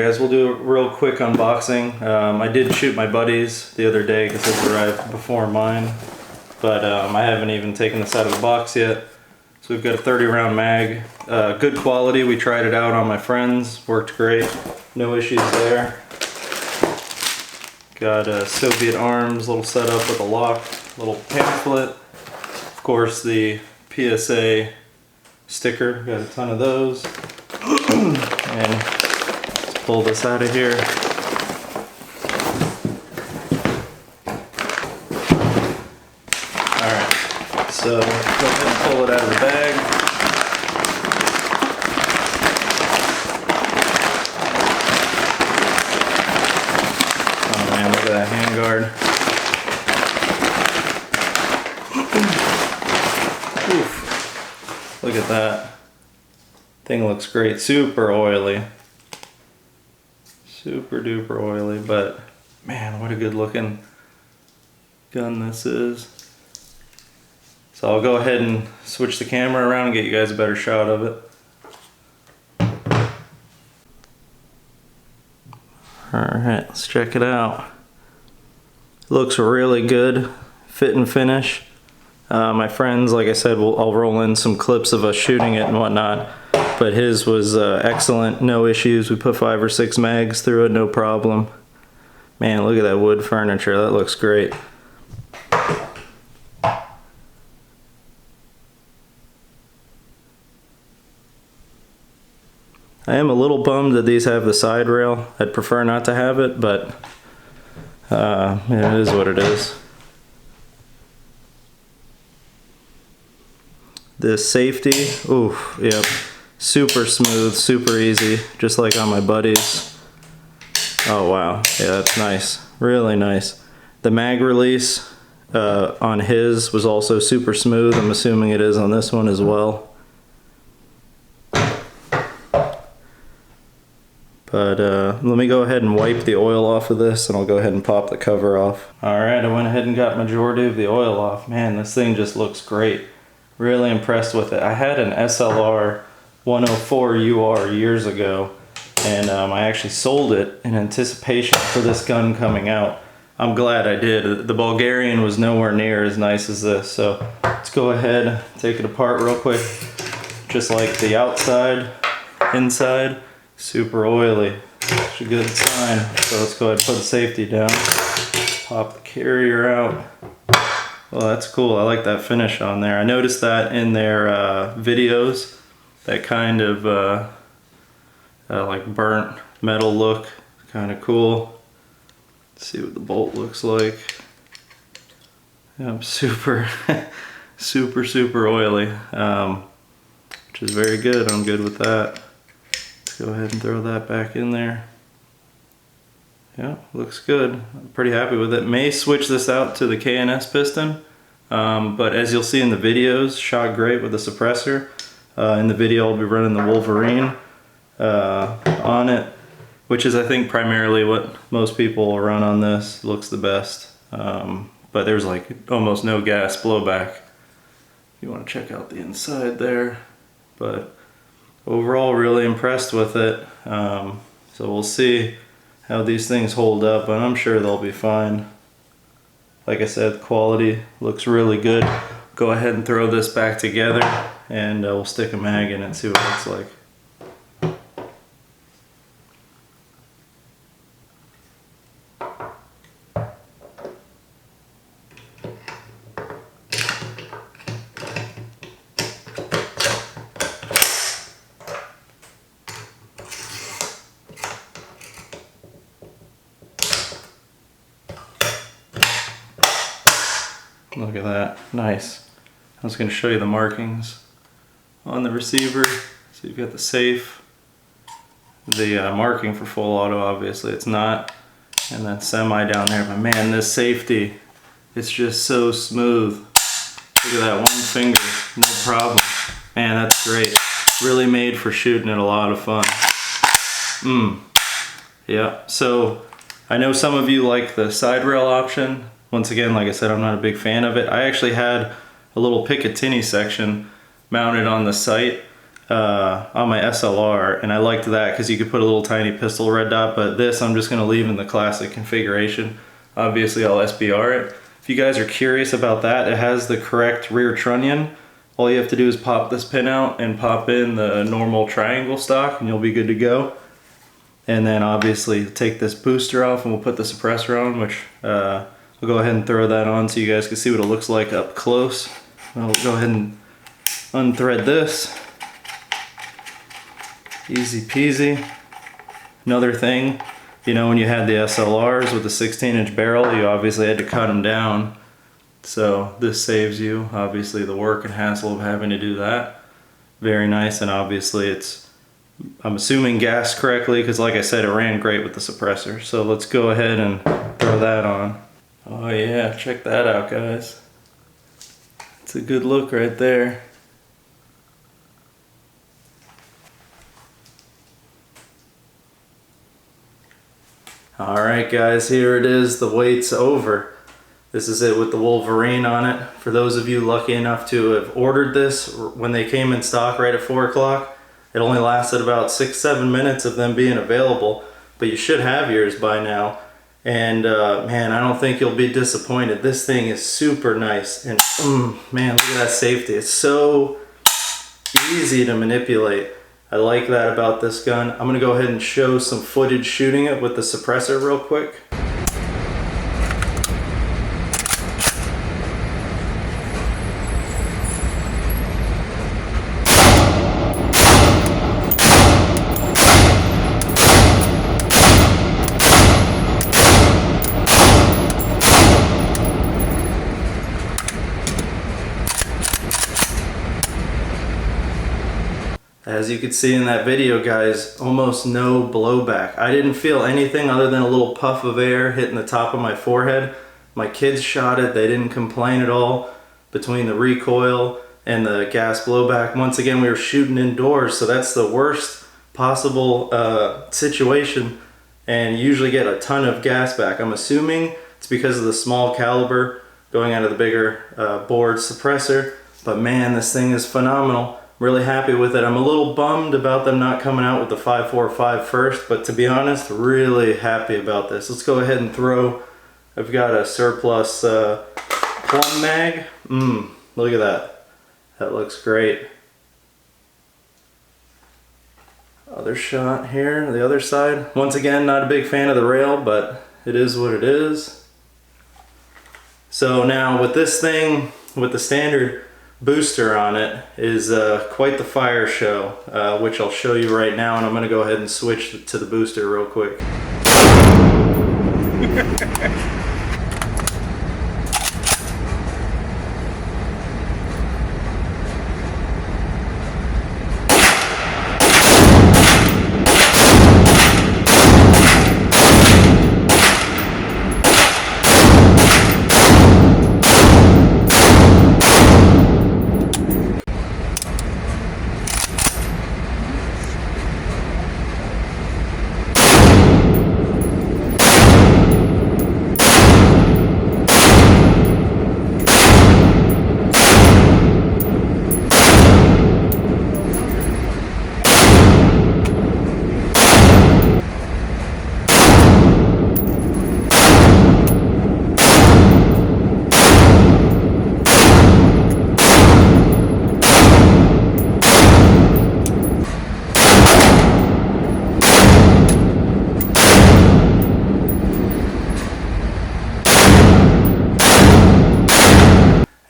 guys, we'll do a real quick unboxing. I did shoot my buddies the other day because this arrived before mine, but I haven't even taken this out of the box yet. So we've got a 30 round mag, good quality. We tried it out on my friends, worked great, no issues there. Got a Soviet Arms little setup with a lock, little pamphlet. Of course, the PSA sticker, got a ton of those. And let's pull this out of here. Alright, so go ahead and pull it out of the bag. Oh man, look at that handguard. Oof. Look at that. Thing looks great. Super oily. Super duper oily, but man, what a good looking gun this is. So I'll go ahead and switch the camera around and get you guys a better shot of it. Alright, let's check it out. It looks really good. Fit and finish. My friends, like I said, I'll roll in some clips of us shooting it and whatnot, but his was excellent, no issues. We put 5 or 6 mags through it, no problem. Man, look at that wood furniture, that looks great. I am a little bummed that these have the side rail. I'd prefer not to have it, but it is what it is. This safety, ooh, yep, super smooth, super easy, just like on my buddies. Oh wow, yeah, that's nice, really nice. The mag release on his was also super smooth. I'm assuming it is on this one as well. But let me go ahead and wipe the oil off of this, and I'll go ahead and pop the cover off. Alright, I went ahead and got majority of the oil off. Man, this thing just looks great. Really impressed with it. I had an SLR 104 UR years ago, and I actually sold it in anticipation for this gun coming out. I'm glad I did. The Bulgarian was nowhere near as nice as this, so let's go ahead, take it apart real quick. Just like the outside, inside, super oily. It's a good sign. So let's go ahead and put the safety down. Pop the carrier out. Well, that's cool. I like that finish on there. I noticed that in their videos, that kind of like burnt metal look, kind of cool. Let's see what the bolt looks like. Yeah, super, super oily, which is very good. I'm good with that. Let's go ahead and throw that back in there. Yeah, looks good. I'm pretty happy with it. May switch this out to the KNS piston, but as you'll see in the videos, shot great with the suppressor. In the video I'll be running the Wolverine on it, which is I think primarily what most people will run on this. Looks the best, but there's like almost no gas blowback. If you want to check out the inside there, but overall really impressed with it. So we'll see how these things hold up, but I'm sure they'll be fine. Like I said, the quality looks really good. Go ahead and throw this back together, and we'll stick a mag in it and see what it looks like. Look at that, nice. I was going to show you the markings on the receiver. So you've got the safe, the marking for full auto, obviously it's not, and then semi down there. But man, this safety, it's just so smooth. Look at that, one finger, no problem. Man, that's great. Really made for shooting it, a lot of fun. Yeah, so I know some of you like the side rail option. Once again, like I said, I'm not a big fan of it. I actually had a little Picatinny section mounted on the sight. on my SLR, and I liked that because you could put a little tiny pistol red dot, but this I'm just going to leave in the classic configuration. Obviously I'll SBR it. If you guys are curious about that, it has the correct rear trunnion. All you have to do is pop this pin out and pop in the normal triangle stock and you'll be good to go. And then obviously take this booster off and we'll put the suppressor on, which we'll go ahead and throw that on so you guys can see what it looks like up close. I'll go ahead and unthread this. Easy peasy. Another thing, you know, when you had the SLRs with the 16-inch barrel, you obviously had to cut them down. So this saves you obviously the work and hassle of having to do that. Very nice, and obviously it's, I'm assuming, gassed correctly because like I said, it ran great with the suppressor. So let's go ahead and throw that on. Oh yeah, check that out, guys. It's a good look right there. Alright guys, here it is, the wait's over. This is it with the Wolverine on it. For those of you lucky enough to have ordered this when they came in stock right at 4 o'clock, it only lasted about 6-7 minutes of them being available, but you should have yours by now. And man, I don't think you'll be disappointed. This thing is super nice, and man, look at that safety. It's so easy to manipulate. I like that about this gun. I'm gonna go ahead and show some footage shooting it with the suppressor real quick. As you could see in that video, guys, almost no blowback. I didn't feel anything other than a little puff of air hitting the top of my forehead. My kids shot it, they didn't complain at all between the recoil and the gas blowback. Once again, we were shooting indoors, so that's the worst possible situation, and you usually get a ton of gas back. I'm assuming it's because of the small caliber going out of the bigger board suppressor, but man, this thing is phenomenal. Really happy with it. I'm a little bummed about them not coming out with the 5.45 first, but to be honest, really happy about this. Let's go ahead and throw, I've got a surplus Plum mag. Look at that. That looks great. Other shot here, the other side. Once again, not a big fan of the rail, but it is what it is. So now with this thing, with the standard booster on it, is quite the fire show, which I'll show you right now, and I'm gonna go ahead and switch to the booster real quick.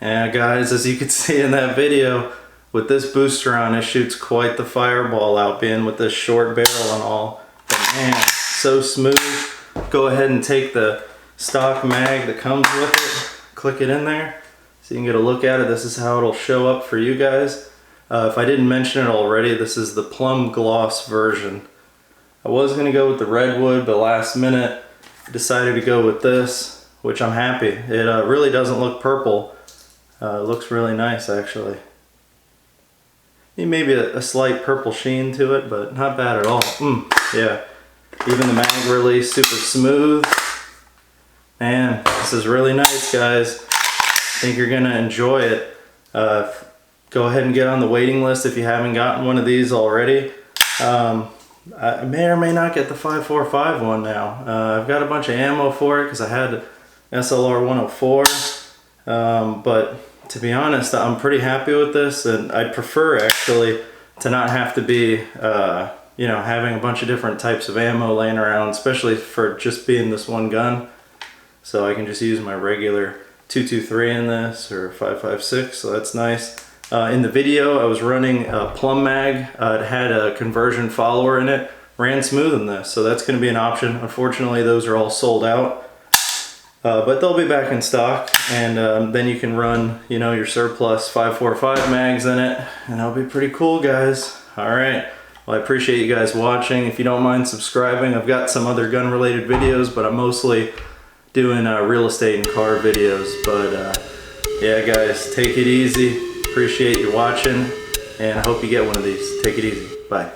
Yeah guys, as you can see in that video, with this booster on, it shoots quite the fireball out, being with this short barrel and all. But man, so smooth. Go ahead and take the stock mag that comes with it, click it in there so you can get a look at it. This is how it'll show up for you guys. If I didn't mention it already, this is the Plum gloss version. I was going to go with the redwood, but last minute I decided to go with this, which I'm happy. It really doesn't look purple. It looks really nice actually. Maybe a slight purple sheen to it, but not bad at all. Yeah, even the mag release, super smooth. Man, this is really nice, guys. I think you're gonna enjoy it. go ahead and get on the waiting list if you haven't gotten one of these already. I may or may not get the 545 one now. I've got a bunch of ammo for it because I had SLR 104, but to be honest, I'm pretty happy with this, and I'd prefer actually to not have to be you know, having a bunch of different types of ammo laying around, especially for just being this one gun. So I can just use my regular 223 in this, or 556, so that's nice. In the video, I was running a Plum mag. It had a conversion follower in it, ran smooth in this, so that's going to be an option. Unfortunately, those are all sold out, but they'll be back in stock, and then you can run, you know, your surplus 545 mags in it, and that'll be pretty cool, guys. All right. Well, I appreciate you guys watching. If you don't mind subscribing, I've got some other gun-related videos, but I'm mostly doing real estate and car videos. But yeah, guys, take it easy. Appreciate you watching, and I hope you get one of these. Take it easy. Bye.